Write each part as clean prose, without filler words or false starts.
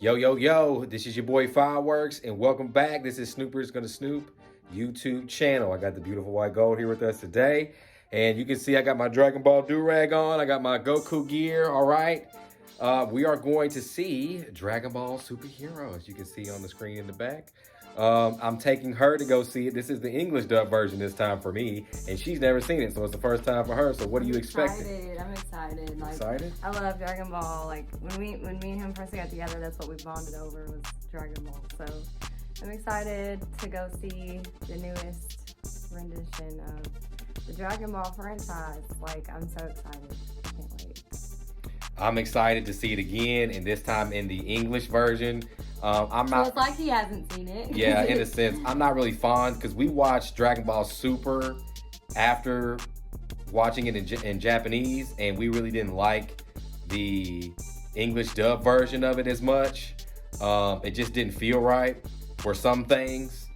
Yo, yo, yo, this is your boy Fireworks, and welcome back. This is Snoopers Gonna Snoop YouTube channel. I got the beautiful white gold here with us today. And you can see I got my Dragon Ball do-rag on. I got my Goku gear, all right. We are going to see Dragon Ball Superhero, as you can see on the screen in the back. I'm taking her to go see it. This is the English dub version this time for me, and she's never seen it, so it's the first time for her. So what are you expecting? I'm excited. Like, excited? I love Dragon Ball. Like when me and him first got together, that's what we bonded over was Dragon Ball. So I'm excited to go see the newest rendition of the Dragon Ball franchise. Like, I'm so excited. I can't wait. I'm excited to see it again, and this time in the English version. I'm not. Well, it's like he hasn't seen it. Yeah, in a sense, I'm not really fond because we watched Dragon Ball Super after watching it in Japanese, and we really didn't like the English dub version of it as much. It just didn't feel right for some things,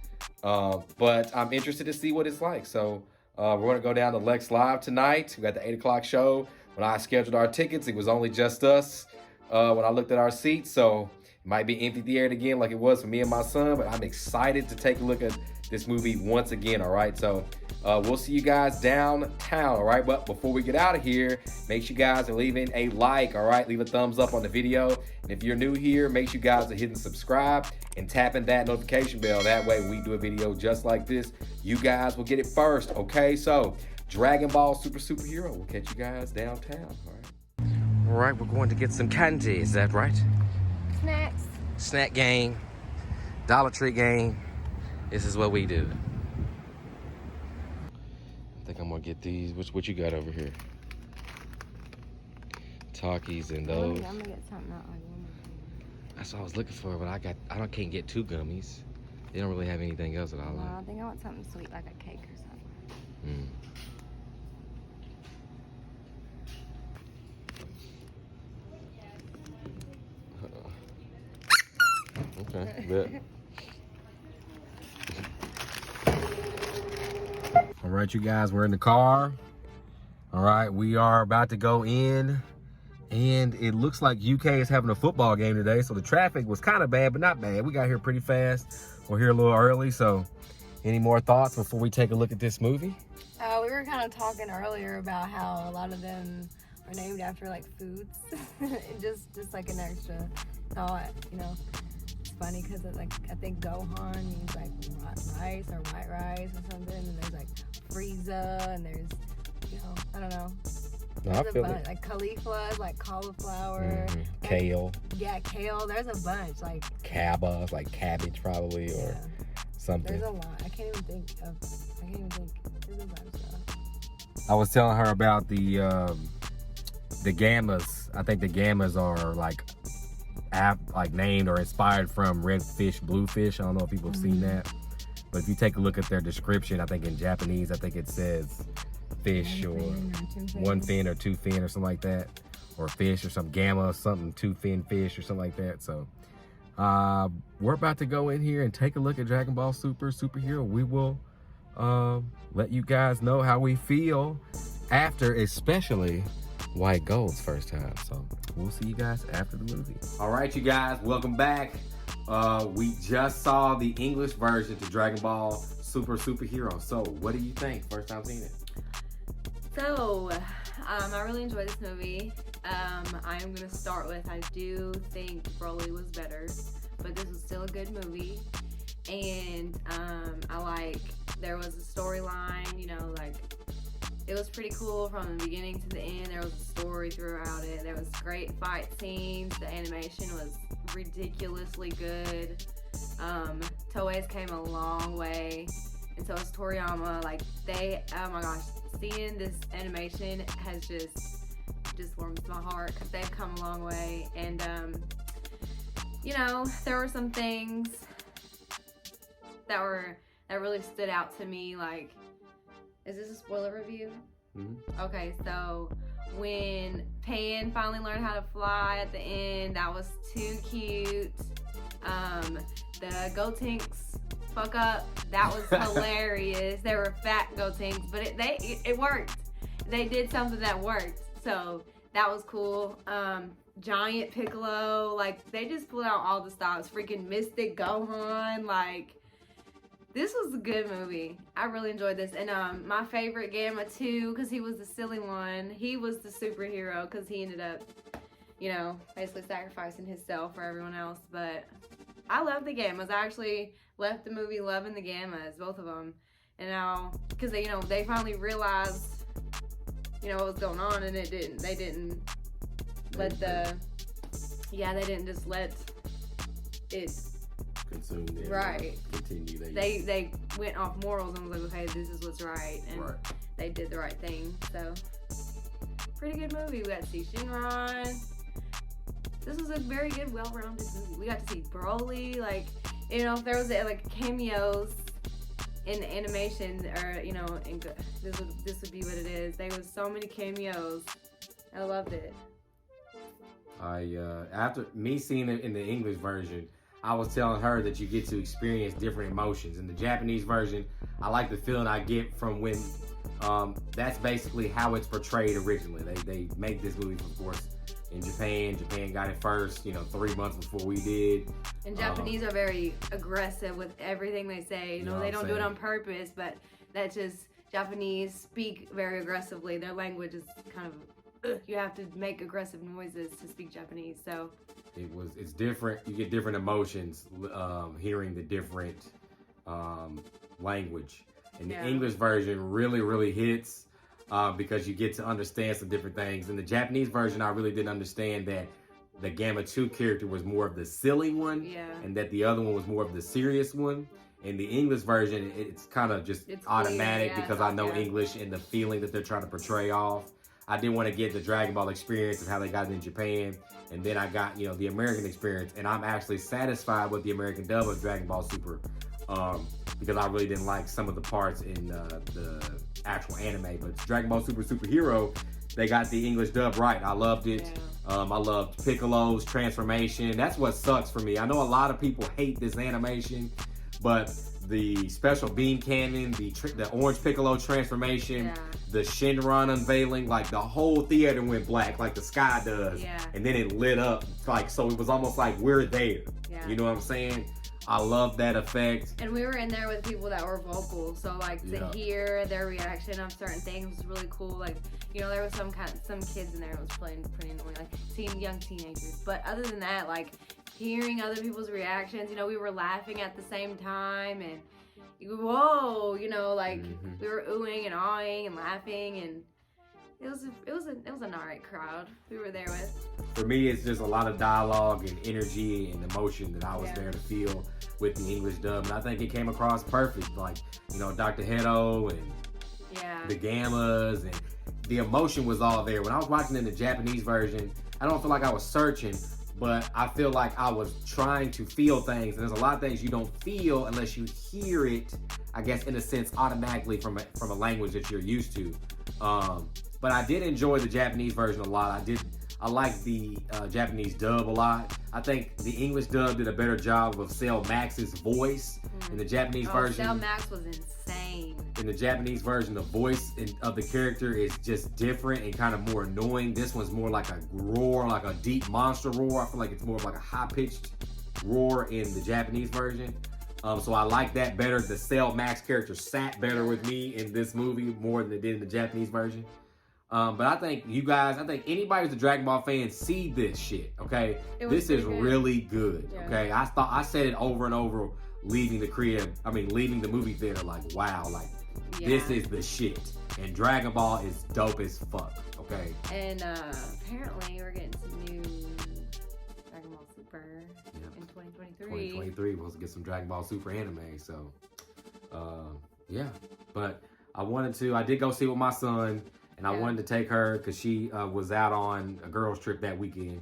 but I'm interested to see what it's like. So we're going to go down to Lex Live tonight. We got the 8 o'clock show. When I scheduled our tickets, it was only just us when I looked at our seats, so it might be empty theater again like it was for me and my son, but I'm excited to take a look at this movie once again, all right? So we'll see you guys downtown, all right? But before we get out of here, make sure you guys are leaving a like, all right? Leave a thumbs up on the video. And if you're new here, make sure you guys are hitting subscribe and tapping that notification bell. That way, when we do a video just like this, you guys will get it first, okay? So Dragon Ball Superhero. We'll catch you guys downtown, all right? All right, we're going to get some candy. Is that right? Snacks. Snack gang, Dollar Tree gang. This is what we do. I think I'm gonna get these. What you got over here? Talkies and those. I'm gonna get something out like one. That's what I was looking for, but I can't get 2 gummies. They don't really have anything else that I No, like. I think I want something sweet like a cake or something. Okay, bet. All right, you guys, we're in the car. All right, we are about to go in, and it looks like UK is having a football game today, so the traffic was kind of bad, but not bad. We got here pretty fast. We're here a little early, so any more thoughts before we take a look at this movie? We were kind of talking earlier about how a lot of them are named after like foods, just like an extra thought, you know. It's funny because like I think Gohan means like rice or white rice or something, and there's like Frieza, and there's, you know, I don't know. No, I There's feel a bunch, it. like cauliflower, like cauliflower, Kale, yeah, kale. There's a bunch, like cabba, like cabbage probably, or yeah. something. There's a lot. I can't even think. There's a bunch though. I was telling her about the gammas. I think the gammas are like named or inspired from red fish, blue fish. I don't know if people have seen that, but if you take a look at their description, I think in Japanese, I think it says fish or one fin or two fin or something like that, or fish or some gamma or something, 2 fin fish or something like that. So we're about to go in here and take a look at Dragon Ball Superhero. We will let you guys know how we feel after, especially White Gold's first time. So we'll see you guys after the movie. All right, you guys, welcome back. We just saw the English version to Dragon Ball Superhero. So what do you think? First time seeing it? So, I really enjoyed this movie. I'm gonna start with, I do think Broly was better, but this was still a good movie. And I like, there was a storyline, you know, like, it was pretty cool from the beginning to the end. There was a story throughout it. There was great fight scenes. The animation was ridiculously good. Toei's came a long way, and so is Toriyama. Like, oh my gosh, seeing this animation has just warms my heart because they've come a long way. And you know, there were some things that really stood out to me. Like, is this a spoiler review? Mm-hmm. Okay, so when Pan finally learned how to fly at the end, that was too cute. The Gotenks fuck up, that was hilarious. They were fat Gotenks, but it worked. They did something that worked, so that was cool. giant Piccolo. Like, they just pulled out all the stops. Freaking Mystic Gohan. Like, this was a good movie. I really enjoyed this. And my favorite Gamma too, because he was the silly one. He was the superhero because he ended up, you know, basically sacrificing himself for everyone else. But I love the Gammas. I actually left the movie loving the Gammas, both of them. And now, because they, you know, they finally realized, you know, what was going on, and they didn't let the, yeah, they didn't just let it consume them. Right. Continue. They went off morals and was like, okay, this is what's right, and they did the right thing. So, pretty good movie. We got to see Shinron. This was a very good, well-rounded movie. We got to see Broly. Like, you know, if there was like cameos in animation, or you know, this would be what it is. There was so many cameos. I loved it. After me seeing it in the English version, I was telling her that you get to experience different emotions. In the Japanese version, I like the feeling I get from when, that's basically how it's portrayed originally. They make this movie, of course, in Japan. Japan got it first, you know, 3 months before we did. And Japanese are very aggressive with everything they say. You know, they don't do it on purpose, but that's just, Japanese speak very aggressively. Their language is kind of, you have to make aggressive noises to speak Japanese. So it's different. You get different emotions hearing the different language. And the English version really hits because you get to understand some different things. In the Japanese version, I really didn't understand that the Gamma 2 character was more of the silly one, and that the other one was more of the serious one. In the English version, it's kind of just automatic because I know English and the feeling that they're trying to portray off. I didn't want to get the Dragon Ball experience of how they got it in Japan, and then I got, you know, the American experience, and I'm actually satisfied with the American dub of Dragon Ball Super because I really didn't like some of the parts in the actual anime. But Dragon Ball Super Superhero, they got the English dub right. I loved it. I loved Piccolo's transformation. That's what sucks for me. I know a lot of people hate this animation, but the special beam cannon, the orange Piccolo transformation, the Shinron unveiling, like the whole theater went black, like the sky does, and then it lit up, like, so it was almost like we're there. You know what I'm saying? I love that effect. And we were in there with people that were vocal, so like to hear their reaction of certain things was really cool. Like, you know, there was some kids in there that was playing pretty annoying, like young teenagers. But other than that, like hearing other people's reactions, you know, we were laughing at the same time, and whoa, you know, like we were oohing and awing and laughing, and it was an alright crowd we were there with. For me, it's just a lot of dialogue and energy and emotion that I was there to feel with the English dub, and I think it came across perfect. Like, you know, Dr. Hedo and the Gammas, and the emotion was all there. When I was watching in the Japanese version, I don't feel like I was searching, but I feel like I was trying to feel things, and there's a lot of things you don't feel unless you hear it, I guess, in a sense, automatically from a language that you're used to. But I did enjoy the Japanese version a lot. I like the Japanese dub a lot. I think the English dub did a better job of Cell Max's voice. In the Japanese version, Cell Max was insane. In the Japanese version, the voice of the character is just different and kind of more annoying. This one's more like a roar, like a deep monster roar. I feel like it's more of like a high-pitched roar in the Japanese version. So I like that better. The Cell Max character sat better with me in this movie more than it did in the Japanese version. But I think anybody who's a Dragon Ball fan, see this shit, okay? This is really good, okay? I said it over and over leaving the movie theater, like, wow, like, this is the shit. And Dragon Ball is dope as fuck, okay? And apparently we're getting some new Dragon Ball Super in 2023. 2023, we'll get some Dragon Ball Super anime, so, yeah. But I did go see it with my son. And I wanted to take her because she was out on a girls trip that weekend.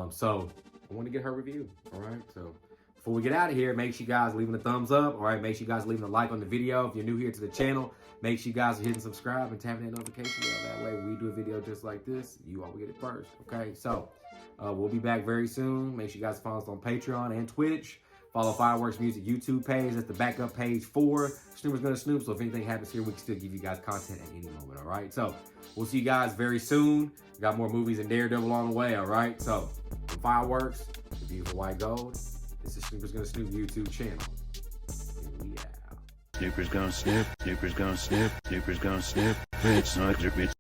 So I want to get her review. All right. So before we get out of here, make sure you guys leaving a thumbs up. All right. Make sure you guys leaving a like on the video. If you're new here to the channel, make sure you guys are hitting subscribe and tapping that notification bell. That way when we do a video just like this, you all will get it first. Okay. So we'll be back very soon. Make sure you guys follow us on Patreon and Twitch. Follow Fireworks Music YouTube page. That's the backup page for Snoopers Gonna Snoop. So if anything happens here, we can still give you guys content at any moment, all right? So we'll see you guys very soon. We got more movies and Daredevil on the way, all right? So from Fireworks, the beautiful white gold, this is Snoopers Gonna Snoop YouTube channel. Here we are. Snoopers gonna snoop, Snoopers gonna snoop, Snoopers gonna snoop, bitch, bitch.